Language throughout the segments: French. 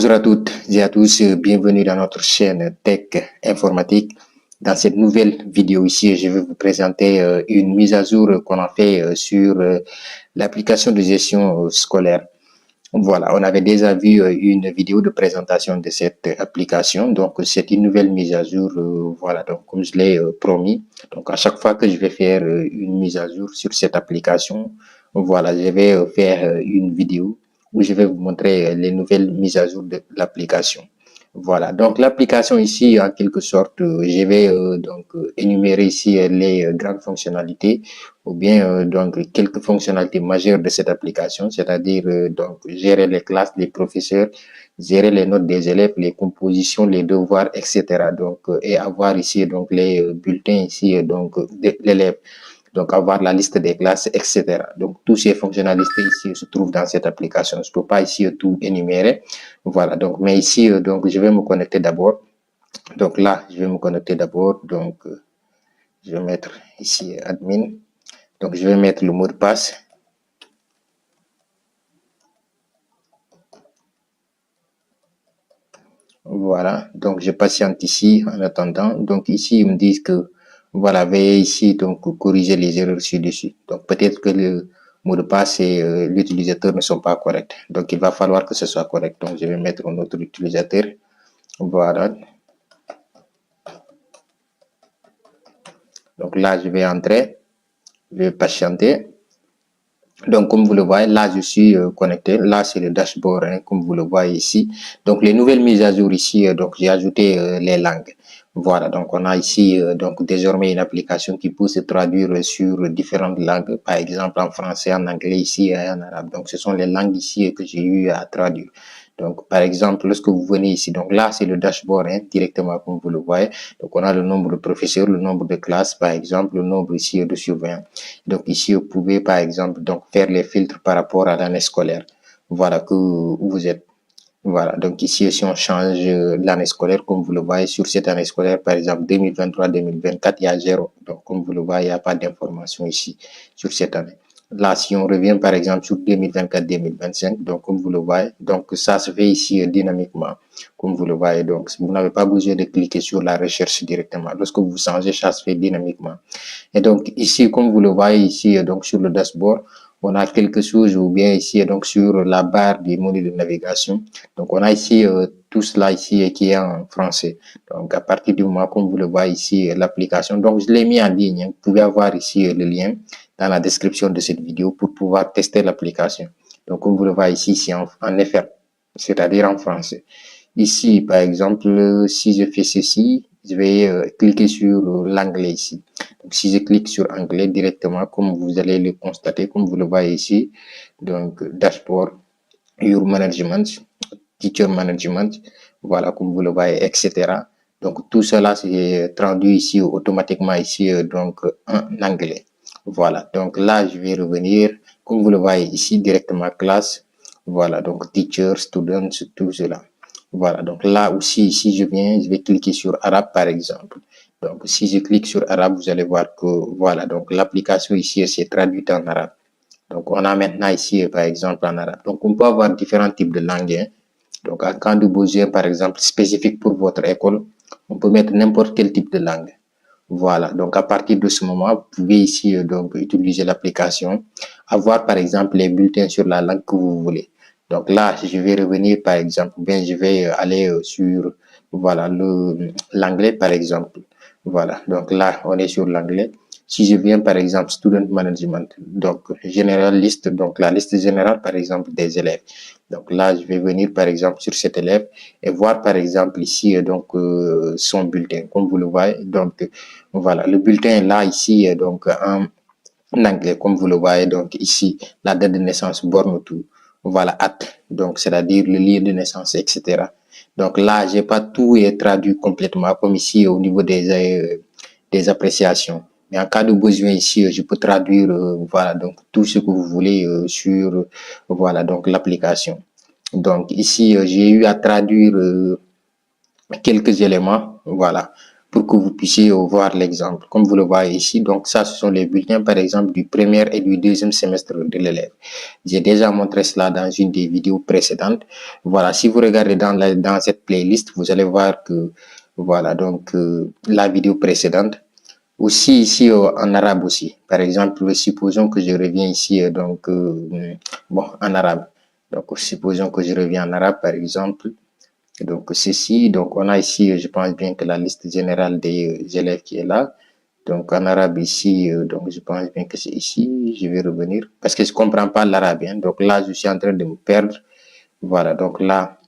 Bonjour à toutes et à tous, bienvenue dans notre chaîne Tech Informatique. Dans cette nouvelle vidéo ici, je vais vous présenter une mise à jour qu'on a fait sur l'application de gestion scolaire. Voilà, on avait déjà vu une vidéo de présentation de cette application, donc c'est une nouvelle mise à jour, voilà, donc comme je l'ai promis. Donc à chaque fois que je vais faire une mise à jour sur cette application, voilà, je vais faire une vidéo où je vais vous montrer les nouvelles mises à jour de l'application. Voilà, donc l'application ici, en quelque sorte, je vais donc énumérer ici les grandes fonctionnalités ou bien donc quelques fonctionnalités majeures de cette application, c'est-à-dire donc gérer les classes, les professeurs, gérer les notes des élèves, les compositions, les devoirs, etc. Donc et avoir ici donc les bulletins ici donc de l'élève. Donc, avoir la liste des classes, etc. Donc, tous ces fonctionnalités ici se trouvent dans cette application. Je ne peux pas ici tout énumérer. Voilà. Donc, mais ici, donc, je vais me connecter d'abord. Donc, là, je vais me connecter d'abord. Donc, je vais mettre ici admin. Donc, je vais mettre le mot de passe. Voilà. Donc, je patiente ici en attendant. Donc, ici, ils me disent que, voilà, veuillez ici, donc, corriger les erreurs ci-dessus. Donc, peut-être que le mot de passe et l'utilisateur ne sont pas corrects. Donc, il va falloir que ce soit correct. Donc, je vais mettre un autre utilisateur. Voilà. Donc, là, je vais entrer. Je vais patienter. Donc, comme vous le voyez, là, je suis connecté. Là, c'est le dashboard, hein, comme vous le voyez ici. Donc, les nouvelles mises à jour ici, donc j'ai ajouté les langues. Voilà, donc on a ici donc désormais une application qui peut se traduire sur différentes langues, par exemple en français, en anglais ici et en arabe. Donc, ce sont les langues ici que j'ai eu à traduire. Donc, par exemple, lorsque vous venez ici, donc là, c'est le dashboard, hein, directement comme vous le voyez. Donc, on a le nombre de professeurs, le nombre de classes, par exemple, le nombre ici de surveillants. Donc, ici, vous pouvez, par exemple, donc faire les filtres par rapport à l'année scolaire. Voilà, que vous êtes. Voilà, donc ici, si on change l'année scolaire, comme vous le voyez, sur cette année scolaire, par exemple 2023-2024, il y a 0. Donc, comme vous le voyez, il n'y a pas d'information ici sur cette année. Là, si on revient par exemple sur 2024-2025, donc comme vous le voyez, donc ça se fait ici dynamiquement, comme vous le voyez. Donc, vous n'avez pas besoin de cliquer sur la recherche directement. Lorsque vous changez, ça se fait dynamiquement. Et donc ici, comme vous le voyez ici, donc sur le dashboard, on a quelque chose ou bien ici, donc sur la barre du menu de navigation. Donc on a ici tout cela ici qui est en français. Donc à partir du moment, comme vous le voyez ici, l'application. Donc je l'ai mis en ligne. Vous pouvez avoir ici le lien dans la description de cette vidéo pour pouvoir tester l'application. Donc comme vous le voyez ici, c'est en FR, c'est-à-dire en français. Ici, par exemple, si je fais ceci, je vais cliquer sur l'anglais ici. Donc, si je clique sur anglais directement, comme vous allez le constater, comme vous le voyez ici, donc dashboard, your management, teacher management, voilà, comme vous le voyez, etc. Donc, tout cela, c'est traduit ici automatiquement ici, donc en anglais. Voilà, donc là, je vais revenir, comme vous le voyez ici, directement classe. Voilà, donc teacher, students, tout cela. Voilà, donc là aussi, si je viens, je vais cliquer sur arabe par exemple. Donc, si je clique sur arabe, vous allez voir que, voilà, donc l'application ici, c'est traduite en arabe. Donc, on a maintenant ici, par exemple, en arabe. Donc, on peut avoir différents types de langues, hein. Donc, en cas de besoin, par exemple, spécifique pour votre école, on peut mettre n'importe quel type de langue. Voilà, donc à partir de ce moment, vous pouvez ici donc utiliser l'application, avoir par exemple les bulletins sur la langue que vous voulez. Donc là, je vais revenir par exemple, bien je vais aller sur voilà l'anglais par exemple. Voilà, donc là, on est sur l'anglais. Si je viens par exemple student management, donc généraliste, donc la liste générale par exemple des élèves. Donc là, je vais venir par exemple sur cet élève et voir par exemple ici donc son bulletin, comme vous le voyez. Donc voilà, le bulletin est là ici donc en anglais, comme vous le voyez. Donc ici, la date de naissance, born to, voilà, at, donc c'est-à-dire le lieu de naissance, etc. Donc là, j'ai pas tout traduit complètement comme ici au niveau des appréciations. Mais en cas de besoin ici, je peux traduire voilà donc tout ce que vous voulez sur voilà donc l'application. Donc ici, j'ai eu à traduire quelques éléments, voilà. pour que vous puissiez voir l'exemple. Comme vous le voyez ici, donc ça, ce sont les bulletins, par exemple, du premier et du deuxième semestre de l'élève. J'ai déjà montré cela dans une des vidéos précédentes. Voilà, si vous regardez dans cette playlist, vous allez voir que, voilà, donc la vidéo précédente. Aussi ici en arabe aussi. Par exemple, supposons que je reviens ici, bon, en arabe. Donc, supposons que je reviens en arabe, par exemple. Donc, ceci, donc on a ici, je pense bien que la liste générale des élèves qui est là. Donc, en arabe ici, donc je pense bien que c'est ici. Je vais revenir parce que je ne comprends pas l'arabe. Hein. Donc là, je suis en train de me perdre. Voilà, donc là,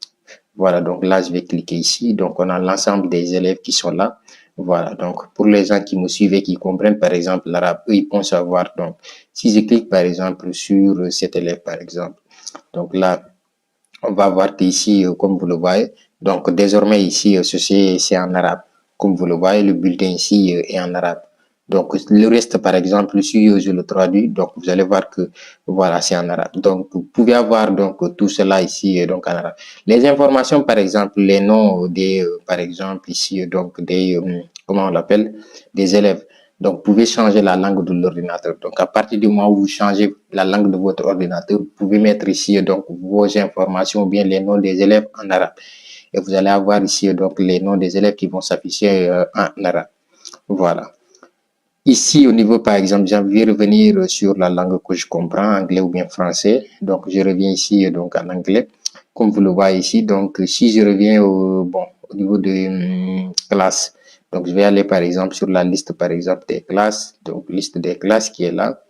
je vais cliquer ici. Donc, on a l'ensemble des élèves qui sont là. Voilà, donc pour les gens qui me suivent et qui comprennent par exemple l'arabe, eux, ils vont savoir. Donc, si je clique par exemple sur cet élève, par exemple, donc là, on va voir qu'ici, comme vous le voyez, donc désormais ici, ceci c'est en arabe. Comme vous le voyez, le bulletin ici est en arabe. Donc le reste, par exemple, si je le traduis, donc vous allez voir que voilà, c'est en arabe. Donc vous pouvez avoir donc tout cela ici donc en arabe. Les informations, par exemple, les noms des, par exemple ici donc des, comment on l'appelle, des élèves. Donc, vous pouvez changer la langue de l'ordinateur. Donc, à partir du moment où vous changez la langue de votre ordinateur, vous pouvez mettre ici donc vos informations ou bien les noms des élèves en arabe. Et vous allez avoir ici donc les noms des élèves qui vont s'afficher en arabe. Voilà. Ici, au niveau, par exemple, j'ai envie de revenir sur la langue que je comprends, anglais ou bien français. Donc, je reviens ici donc en anglais, comme vous le voyez ici. Donc, si je reviens au niveau de classe, donc je vais aller par exemple sur la liste par exemple des classes, donc liste des classes qui est là.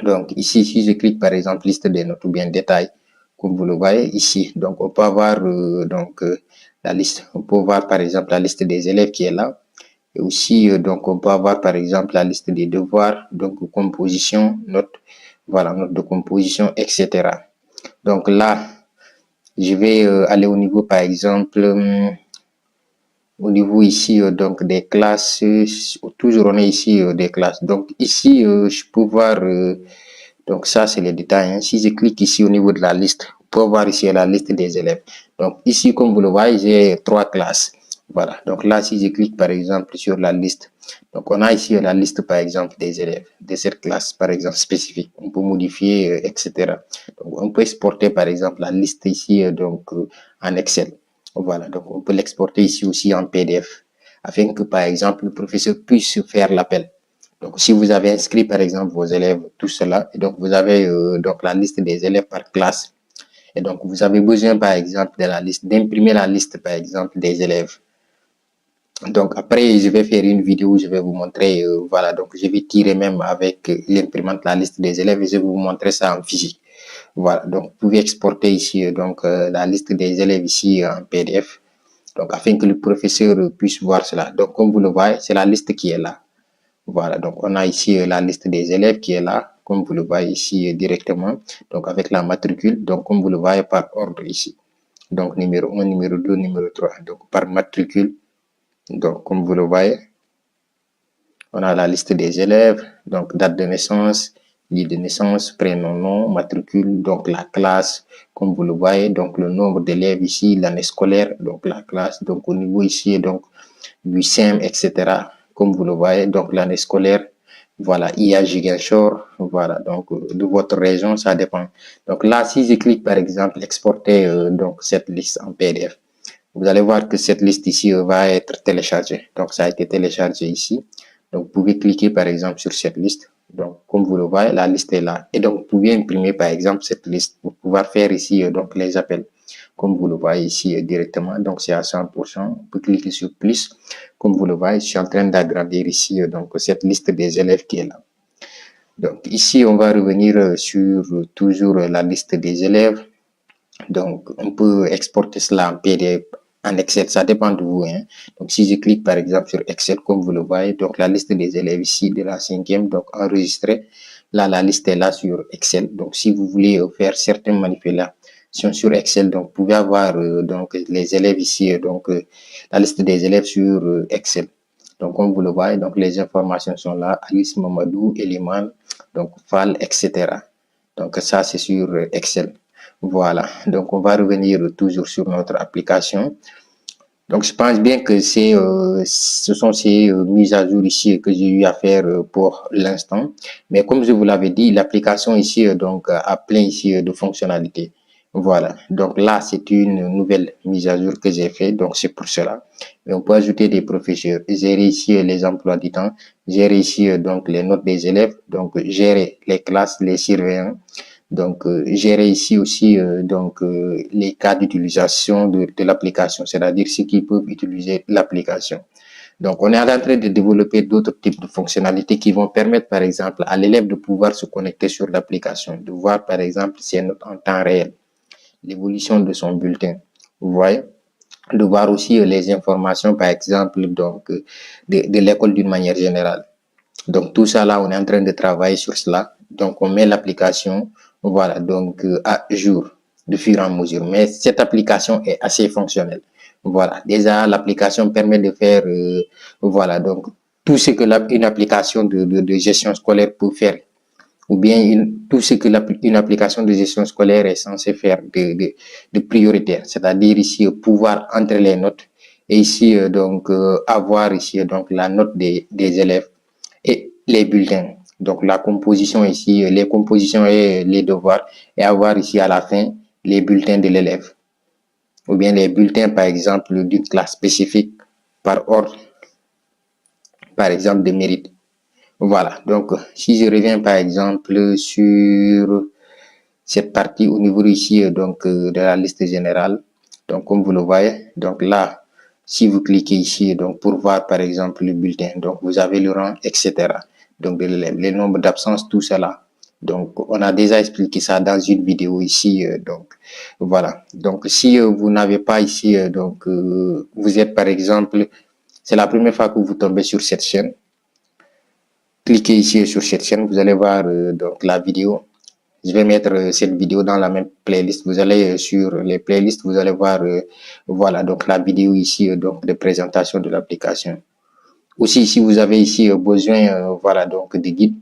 Donc, ici, si je clique par exemple liste des notes ou bien détails, comme vous le voyez ici, donc on peut avoir la liste. On peut voir par exemple la liste des élèves qui est là. Et aussi, donc, on peut avoir par exemple la liste des devoirs, donc composition, notes, voilà, notes de composition, etc. Donc là, je vais aller au niveau par exemple, au niveau ici donc des classes, toujours on est ici des classes. Donc ici, je peux voir, donc ça c'est les détails. Hein. Si je clique ici au niveau de la liste, on peut voir ici la liste des élèves. Donc ici, comme vous le voyez, j'ai 3 classes. Voilà, donc là, si je clique par exemple sur la liste, donc on a ici la liste par exemple des élèves de cette classe, par exemple spécifique. On peut modifier, etc. Donc on peut exporter par exemple la liste ici en Excel. Voilà, donc on peut l'exporter ici aussi en PDF afin que par exemple le professeur puisse faire l'appel. Donc si vous avez inscrit par exemple vos élèves, tout cela, et donc vous avez donc la liste des élèves par classe. Et donc vous avez besoin par exemple de la liste, d'imprimer la liste par exemple des élèves. Donc après, je vais faire une vidéo où je vais vous montrer, voilà, donc je vais tirer même avec l'imprimante la liste des élèves et je vais vous montrer ça en physique. Voilà, donc vous pouvez exporter ici la liste des élèves ici en PDF, donc afin que le professeur puisse voir cela. Donc comme vous le voyez, c'est la liste qui est là. Voilà, donc on a ici la liste des élèves qui est là, comme vous le voyez ici directement, donc avec la matricule, donc comme vous le voyez par ordre ici. Donc numéro 1, numéro 2, numéro 3, donc par matricule. Donc, comme vous le voyez, on a la liste des élèves, donc date de naissance, lieu de naissance, prénom, nom, matricule, donc la classe, comme vous le voyez, donc le nombre d'élèves ici, l'année scolaire, donc la classe, donc au niveau ici, donc du SEM, etc. Comme vous le voyez, donc l'année scolaire, voilà, IA Giguinchor, voilà, donc de votre région, ça dépend. Donc là, si je clique par exemple, exporter donc cette liste en PDF, vous allez voir que cette liste ici va être téléchargée. Donc, ça a été téléchargé ici. Donc, vous pouvez cliquer par exemple sur cette liste. Donc, comme vous le voyez, la liste est là. Et donc, vous pouvez imprimer par exemple cette liste pour pouvoir faire ici donc les appels. Comme vous le voyez ici directement. Donc, c'est à 100%. Vous pouvez cliquer sur plus. Comme vous le voyez, je suis en train d'agrandir ici donc cette liste des élèves qui est là. Donc, ici, on va revenir sur toujours la liste des élèves. Donc, on peut exporter cela en PDF, en Excel, ça dépend de vous. Hein. Donc, si je clique par exemple sur Excel, comme vous le voyez, donc la liste des élèves ici de la 5e, donc enregistré. Là, la liste est là sur Excel. Donc, si vous voulez faire certaines manipulations sur Excel, donc vous pouvez avoir donc les élèves ici, donc la liste des élèves sur Excel. Donc, comme vous le voyez, donc les informations sont là. Alice Mamadou, Eliman, donc Fall, etc. Donc, ça, c'est sur Excel. Voilà, donc on va revenir toujours sur notre application. Donc, je pense bien que ce sont ces mises à jour ici que j'ai eu à faire pour l'instant. Mais comme je vous l'avais dit, l'application ici a plein ici de fonctionnalités. Voilà. Donc là, c'est une nouvelle mise à jour que j'ai fait. Donc c'est pour cela. Et on peut ajouter des professeurs, gérer ici les emplois du temps, gérer ici donc les notes des élèves, donc gérer les classes, les surveillants. Donc, gérer ici aussi les cas d'utilisation de l'application, c'est-à-dire ceux qui peuvent utiliser l'application. Donc, on est en train de développer d'autres types de fonctionnalités qui vont permettre, par exemple, à l'élève de pouvoir se connecter sur l'application, de voir, par exemple, ses notes en temps réel, l'évolution de son bulletin. Vous voyez? De voir aussi les informations, par exemple, de l'école d'une manière générale. Donc tout ça là, on est en train de travailler sur cela. Donc on met l'application, voilà, à jour de fur et à mesure. Mais cette application est assez fonctionnelle. Voilà, déjà l'application permet de faire, voilà, donc tout ce que une application de gestion scolaire peut faire, ou bien tout ce que une application de gestion scolaire est censée faire de prioritaire, c'est-à-dire ici pouvoir entrer les notes et ici avoir ici donc la note des élèves et les bulletins. Donc la composition ici, les compositions et les devoirs, et avoir ici à la fin les bulletins de l'élève, ou bien les bulletins par exemple d'une classe spécifique par ordre, par exemple de mérite. Voilà, donc si je reviens par exemple sur cette partie au niveau ici de la liste générale, donc comme vous le voyez, donc là, si vous cliquez ici donc pour voir par exemple le bulletin, donc vous avez le rang, etc. Donc les nombres d'absence, tout cela. Donc on a déjà expliqué ça dans une vidéo ici, donc voilà. Donc si vous n'avez pas ici, vous êtes par exemple, c'est la première fois que vous tombez sur cette chaîne, cliquez ici sur cette chaîne, vous allez voir donc la vidéo. Je vais mettre cette vidéo dans la même playlist. Vous allez sur les playlists, vous allez voir voilà donc la vidéo ici donc de présentation de l'application. Aussi, si vous avez ici besoin voilà donc de guide,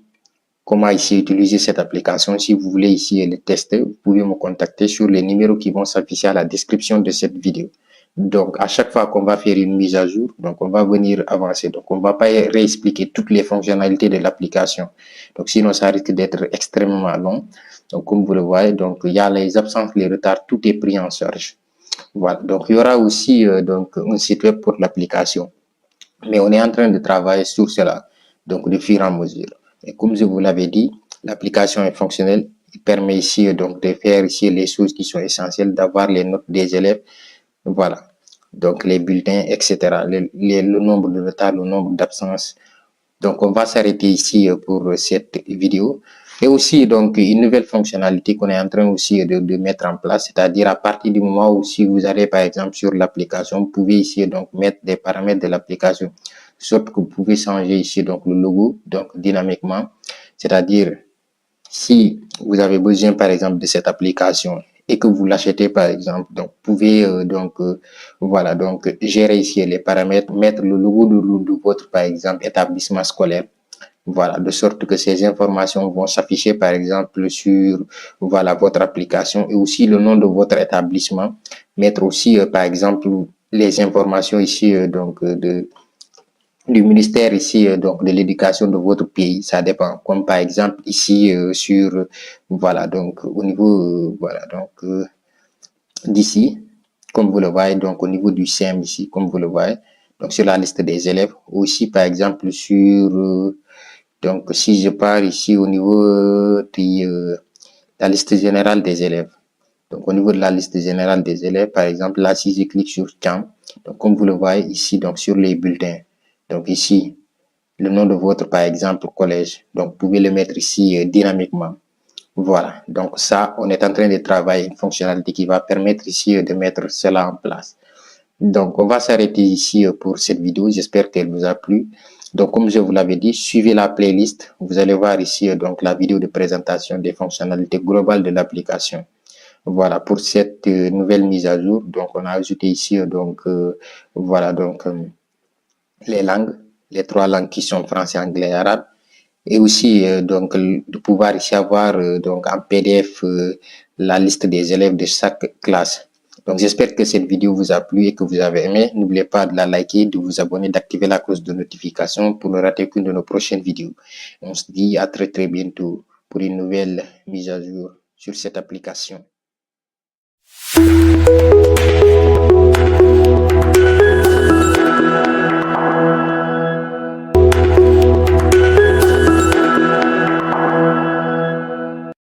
comment ici utiliser cette application, si vous voulez ici le tester, vous pouvez me contacter sur les numéros qui vont s'afficher à la description de cette vidéo. Donc, à chaque fois qu'on va faire une mise à jour, donc on va venir avancer. Donc, on ne va pas réexpliquer toutes les fonctionnalités de l'application. Donc, sinon, ça risque d'être extrêmement long. Donc, comme vous le voyez, donc il y a les absences, les retards, tout est pris en charge. Voilà. Donc, il y aura aussi un site web pour l'application. Mais on est en train de travailler sur cela, donc de fur et à mesure. Et comme je vous l'avais dit, l'application est fonctionnelle. Il permet ici donc de faire ici les choses qui sont essentielles, d'avoir les notes des élèves. Voilà. Donc les bulletins, etc. Le nombre de retards, le nombre d'absences. Donc on va s'arrêter ici pour cette vidéo. Et aussi donc une nouvelle fonctionnalité qu'on est en train aussi de mettre en place, c'est-à-dire à partir du moment où si vous allez par exemple sur l'application, vous pouvez ici donc mettre des paramètres de l'application, sorte que vous pouvez changer ici donc le logo donc dynamiquement, c'est-à-dire si vous avez besoin par exemple de cette application et que vous l'achetez par exemple, donc vous pouvez voilà donc gérer ici les paramètres, mettre le logo de votre par exemple établissement scolaire. Voilà, de sorte que ces informations vont s'afficher par exemple sur voilà votre application et aussi le nom de votre établissement. Mettre aussi par exemple les informations ici du ministère ici donc de l'éducation de votre pays, ça dépend. Comme par exemple ici sur voilà donc au niveau voilà donc d'ici, comme vous le voyez donc au niveau du CEM ici, comme vous le voyez, donc sur la liste des élèves. Aussi par exemple sur donc, si je pars ici au niveau de la liste générale des élèves, donc au niveau de la liste générale des élèves, par exemple, là, si je clique sur CAM, donc comme vous le voyez ici, donc sur les bulletins, donc ici, le nom de votre, par exemple, collège, donc vous pouvez le mettre ici dynamiquement. Voilà, donc ça, on est en train de travailler une fonctionnalité qui va permettre ici de mettre cela en place. Donc, on va s'arrêter ici pour cette vidéo. J'espère qu'elle vous a plu. Donc, comme je vous l'avais dit, suivez la playlist. Vous allez voir ici donc la vidéo de présentation des fonctionnalités globales de l'application. Voilà pour cette nouvelle mise à jour. Donc, on a ajouté ici voilà donc les langues, les trois langues qui sont français, anglais et arabe. Et aussi donc de pouvoir ici avoir donc en PDF la liste des élèves de chaque classe. Donc, j'espère que cette vidéo vous a plu et que vous avez aimé. N'oubliez pas de la liker, de vous abonner, d'activer la cloche de notification pour ne rater qu'une de nos prochaines vidéos. On se dit à très très bientôt pour une nouvelle mise à jour sur cette application.